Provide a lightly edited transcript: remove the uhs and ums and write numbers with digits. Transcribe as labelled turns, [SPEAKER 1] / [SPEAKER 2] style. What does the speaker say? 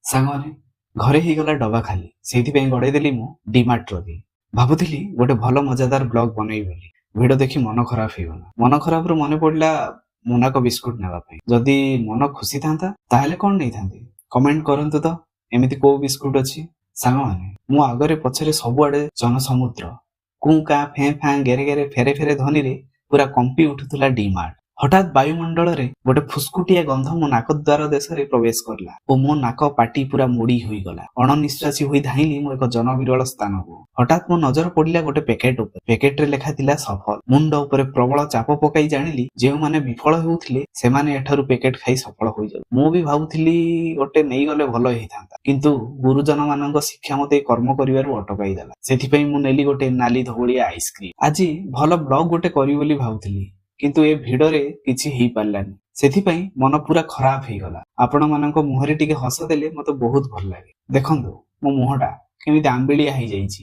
[SPEAKER 1] ସାଙ୍ଗମାନେ ଘରେ ହେଇଗଲା ଡବା ଖାଲି, ସେଇଥିପାଇଁ ଗଡେଇଦେଲି ମୁଁ ଡିମାର୍ଟ ର ଭାବୁଥିଲି ଗୋଟେ ଭଲ ମଜାଦାର ବ୍ଲଗ ବନେଇବି ବୋଲି। ଭିଡିଓ ଦେଖି ମନ ଖରାପ ହେଇଗଲା। ମନ ଖରାପରୁ ମନେ ପଡିଲା ମୋନାକୋ ବିସ୍କୁଟ ନେବା ପାଇଁ। ଯଦି ମନ ଖୁସି ଥାନ୍ତା ତାହେଲେ କଣ ନେଇଥାନ୍ତି? କମେଣ୍ଟ କରନ୍ତୁ ତ ଏମିତି କୋଉ ବିସ୍କୁଟ ଅଛି। ସାଙ୍ଗମାନେ ମୁଁ ଆଗରେ ପଛରେ ସବୁଆଡେ ଜନସମୁଦ୍ର, କୁଁ କାଁ ଫେଁ ଫାଁ ଗେରେ ଗେରେ ଫେରେ ଫେରେ ଧ୍ୱନିରେ ପୁରା କମ୍ପି ଉଠୁଥିଲା ଡିମାର୍ଟ। ହଠାତ୍ ବାୟୁମଣ୍ଡଳରେ ଗୋଟେ ଫୁସ୍କୁଟିଆ ଗନ୍ଧ ମୋ ନାକ ଦ୍ୱାର ଦେଶରେ ପ୍ରବେଶ କରିଲା ଓ ମୋ ନାକ ପାଟି ପୁରା ମୋଡି ହୋଇଗଲା। ଅଣନିଶ୍ୱାସୀ ହୋଇ ଧାଇଁଲି ମୁଁ ଏକ ଜନବିରଳ ସ୍ଥାନକୁ। ହଠାତ୍ ମୋ ନଜର ପଡିଲା ଗୋଟେ ପ୍ୟାକେଟ ଉପରେ। ପ୍ୟାକେଟରେ ଲେଖା ଥିଲା ସଫଳ। ମୁଣ୍ଡ ଉପରେ ପ୍ରବଳ ଚାପ ପକାଇ ଜାଣିଲି ଯେଉଁମାନେ ବିଫଳ ହେଉଥିଲେ ସେମାନେ ଏଠାରୁ ପ୍ୟାକେଟ ଖାଇ ସଫଳ ହୋଇଯାଉ। ମୁଁ ବି ଭାବୁଥିଲି ଗୋଟେ ନେଇଗଲେ ଭଲ ହେଇଥାନ୍ତା, କିନ୍ତୁ ଗୁରୁଜନ ମାନଙ୍କ ଶିକ୍ଷା ମତେ କର୍ମ କରିବାରୁ ଅଟକାଇ ଦେଲା। ସେଥିପାଇଁ ମୁଁ ନେଲି ଗୋଟେ ନାଲି ଧଉଳିଆ ଆଇସ୍କ୍ରିମ। ଆଜି ଭଲ ବ୍ଲଗ ଗୋଟେ କରିବି ବୋଲି ଭାବୁଥିଲି, କିନ୍ତୁ ଏ ଭିଡରେ କିଛି ହେଇପାରିଲାନି। ସେଥିପାଇଁ ମନ ପୁରା ଖରାପ ହେଇଗଲା। ଆପଣ ମାନଙ୍କ ମୁହଁରେ ଟିକେ ହସ ଦେଲେ ମତେ ବହୁତ ଭଲ ଲାଗେ। ଦେଖନ୍ତୁ ମୋ ମୁହଁଟା କେମିତି ଆମ୍ବିଳିଆ ହେଇଯାଇଛି।